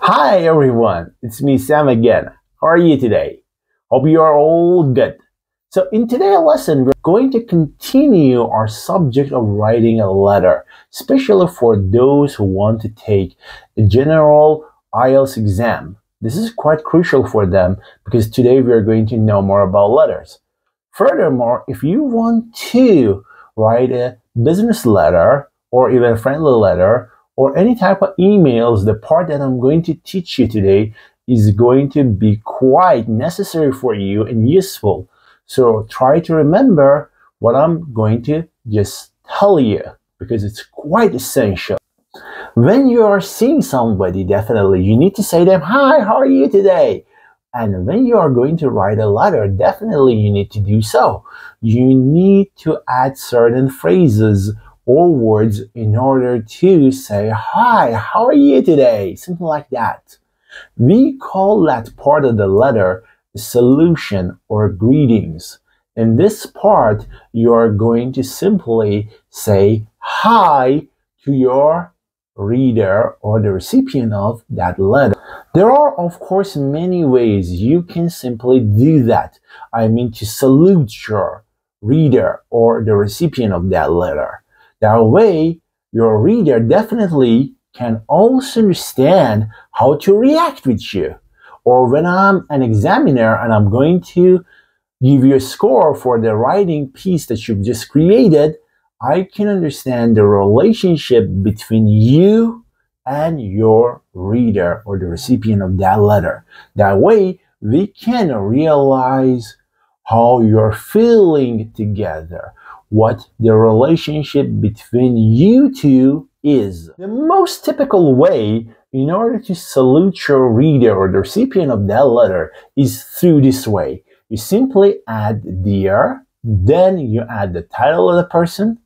Hi everyone, it's me Sam again. How are you today? Hope you are all good. So in today's lesson, we're going to continue our subject of writing a letter, especially for those who want to take a general Ielts exam. This is quite crucial for them because today we are going to know more about letters. Furthermore, if you want to write a business letter or even a friendly letter, or any type of emails, the part that I'm going to teach you today is going to be quite necessary for you and useful. So try to remember what I'm going to just tell you because it's quite essential. When you are seeing somebody, definitely you need to say to them, "Hi, how are you today?" And when you are going to write a letter, definitely you need to do so. You need to add certain phrases or words in order to say, "Hi, how are you today?" Something like that. We call that part of the letter a salution or greetings. In this part, you are going to simply say hi to your reader or the recipient of that letter. There are, of course, many ways you can simply do that. I mean, to salute your reader or the recipient of that letter. That way, your reader definitely can also understand how to react with you. Or when I'm an examiner and I'm going to give you a score for the writing piece that you've just created, I can understand the relationship between you and your reader or the recipient of that letter. That way, we can realize how you're feeling together, what the relationship between you two is. The most typical way in order to salute your reader or the recipient of that letter is through this way. You simply add "dear," then you add the title of the person,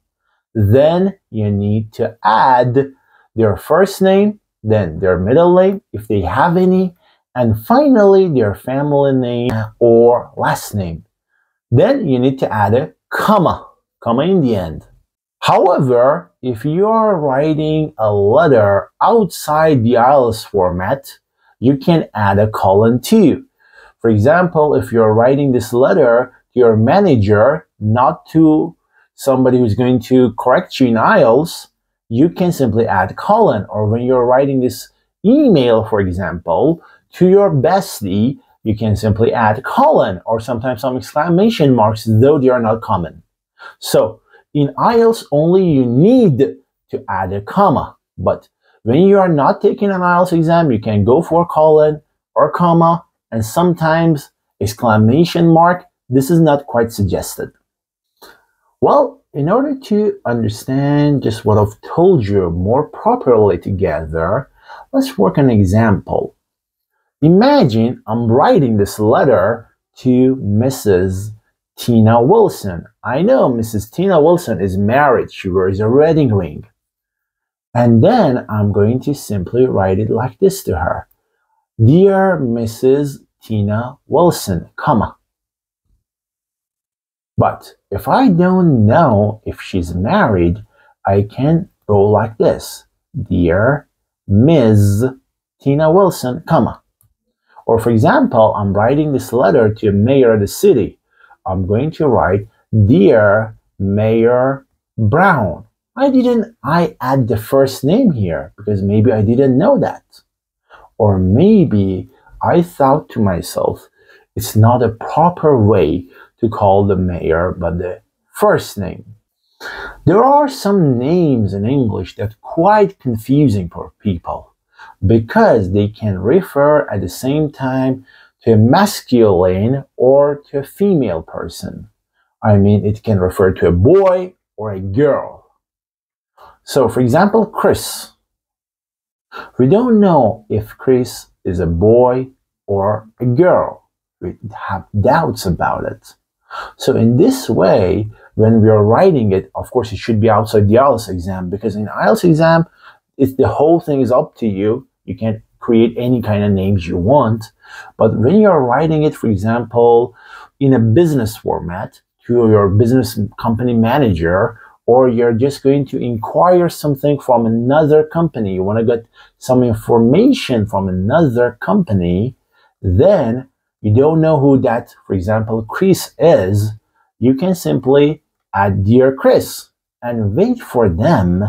then you need to add their first name, then their middle name, if they have any, and finally their family name or last name. Then you need to add a comma in the end. However, if you are writing a letter outside the Ielts format, you can add a colon too. For example, if you're writing this letter to your manager, not to somebody who's going to correct you in Ielts, you can simply add colon. Or when you're writing this email, for example, to your bestie, you can simply add colon or sometimes some exclamation marks, though they are not common. So in Ielts only you need to add a comma. But when you are not taking an Ielts exam, you can go for colon or comma and sometimes exclamation mark. This is not quite suggested. Well, in order to understand just what I've told you more properly together, let's work an example. Imagine I'm writing this letter to Mrs. Tina Wilson. I know Mrs. Tina Wilson is married. She wears a wedding ring. And then I'm going to simply write it like this to her. "Dear Mrs. Tina Wilson, comma." But if I don't know if she's married, I can go like this. "Dear Ms. Tina Wilson, comma." Or for example, I'm writing this letter to a mayor of the city. I'm going to write, "Dear Mayor Brown." I add the first name here because maybe I didn't know that. Or maybe I thought to myself, it's not a proper way to call the mayor but the first name. There are some names in English that are quite confusing for people, because they can refer at the same time to a masculine or to a female person. I mean, it can refer to a boy or a girl. So, for example, Chris. We don't know if Chris is a boy or a girl. We have doubts about it. So in this way, when we are writing it, of course, it should be outside the Ielts exam, because in Ielts exam, the whole thing is up to you. You can create any kind of names you want. But when you're writing it, for example, in a business format to your business company manager or you're just going to inquire something from another company, you want to get some information from another company, then you don't know who that, for example, Chris is, you can simply add Dear Chris and wait for them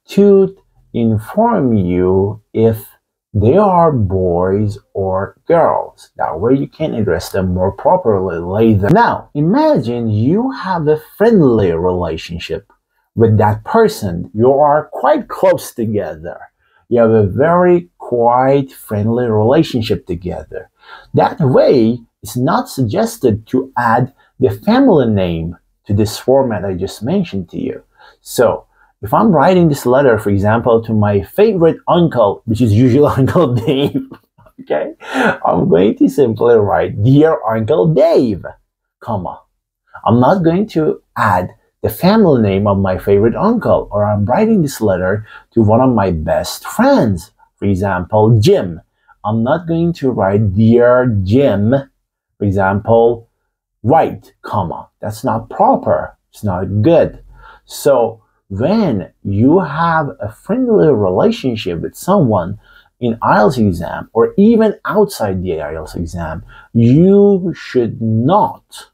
to inform you if they are boys or girls. That way you can address them more properly later. Now, imagine you have a friendly relationship with that person. You are quite close together. You have a very quite friendly relationship together. That way, it's not suggested to add the family name to this format I just mentioned to you. So, if I'm writing this letter, for example, to my favorite uncle, which is usually Uncle Dave, okay, I'm going to simply write, Dear Uncle Dave, comma. I'm not going to add the family name of my favorite uncle, or I'm writing this letter to one of my best friends, for example, Jim. I'm not going to write, Dear Jim, for example, White, comma. That's not proper. It's not good. So, when you have a friendly relationship with someone in IELTS exam or even outside the IELTS exam, you should not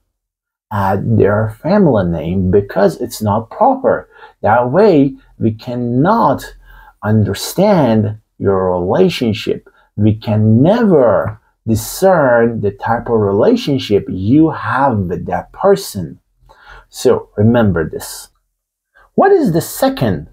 add their family name because it's not proper. That way, we cannot understand your relationship. We can never discern the type of relationship you have with that person. So remember this. What is the second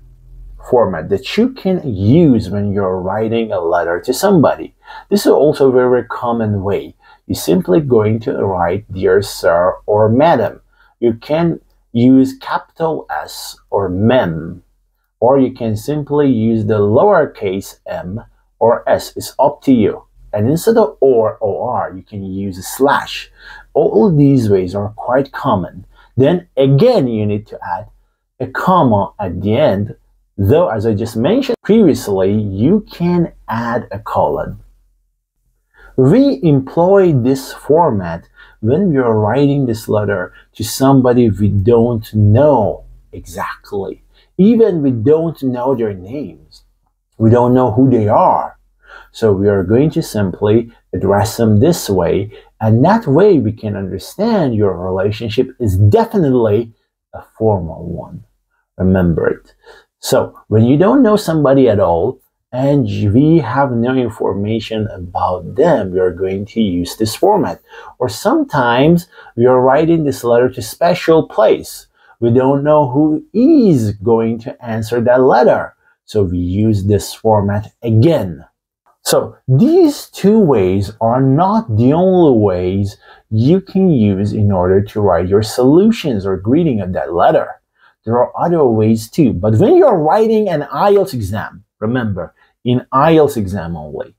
format that you can use when you're writing a letter to somebody? This is also a very common way. You're simply going to write Dear Sir or Madam. You can use capital S or mem, or you can simply use the lowercase m or s. It's up to you. And instead of or, you can use a slash. All these ways are quite common. Then again, you need to add a comma at the end, though as I just mentioned previously, you can add a colon. We employ this format when we are writing this letter to somebody we don't know exactly. Even we don't know their names. We don't know who they are. So we are going to simply address them this way, and that way we can understand your relationship is definitely a formal one. Remember it. So when you don't know somebody at all and we have no information about them, we are going to use this format. Or sometimes we are writing this letter to a special place. We don't know who is going to answer that letter. So we use this format again. So these two ways are not the only ways you can use in order to write your solutions or greeting of that letter. There are other ways too, but when you're writing an IELTS exam, remember, in IELTS exam only,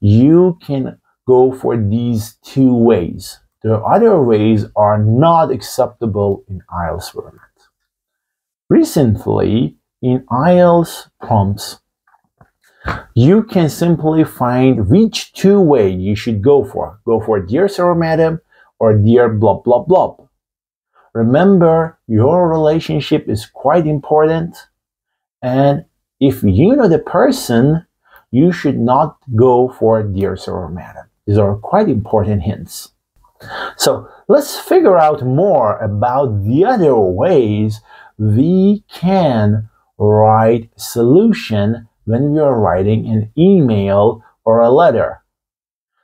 you can go for these two ways. The other ways are not acceptable in IELTS format. Recently, in IELTS prompts, you can simply find which two way you should go for. Go for Dear Sir or Madam or Dear blah blah blah. Remember, your relationship is quite important, and if you know the person, you should not go for Dear Sir or Madam. These are quite important hints. So let's figure out more about the other ways we can write solution when we are writing an email or a letter.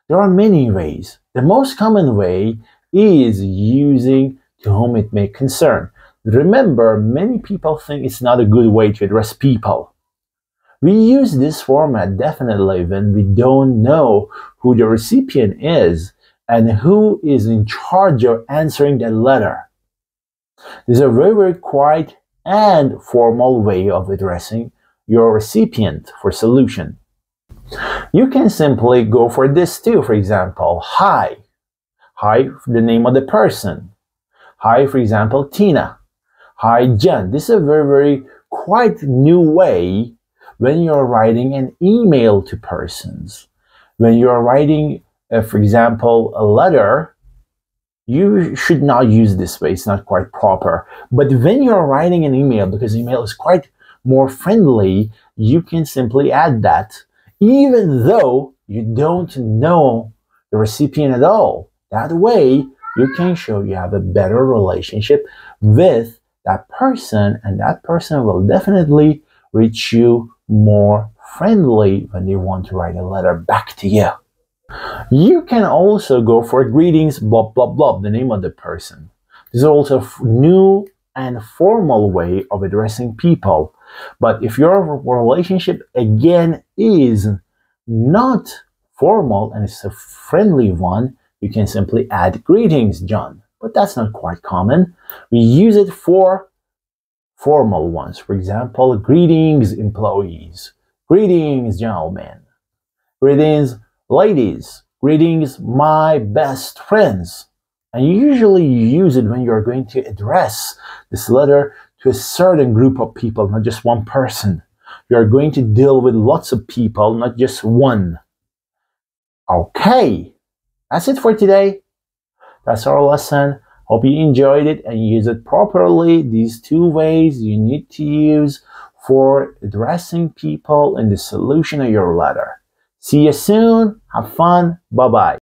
There are many ways. The most common way is using to whom it may concern. Remember, many people think it's not a good way to address people. We use this format definitely when we don't know who the recipient is and who is in charge of answering the letter. This is a very quiet and formal way of addressing your recipient for solution. You can simply go for this too. For example, hi. Hi, the name of the person. Hi, for example, Tina. Hi, John. This is a very quite new way when you're writing an email to persons. When you're writing, for example, a letter, you should not use this way. It's not quite proper. But when you're writing an email, because email is quite more friendly, you can simply add that, even though you don't know the recipient at all. That way, you can show you have a better relationship with that person, and that person will definitely reach you more friendly when they want to write a letter back to you. You can also go for greetings, blah, blah, blah, the name of the person. This is also a new and formal way of addressing people. But if your relationship, again, is not formal and it's a friendly one, you can simply add greetings, John. But that's not quite common. We use it for formal ones. For example, greetings, employees. Greetings, gentlemen. Greetings, ladies. Greetings, my best friends. And usually you use it when you're going to address this letter to a certain group of people, not just one person. You're going to deal with lots of people, not just one. Okay, that's it for today. That's our lesson. Hope you enjoyed it and use it properly. These two ways you need to use for addressing people in the solution of your letter. See you soon. Have fun. Bye-bye.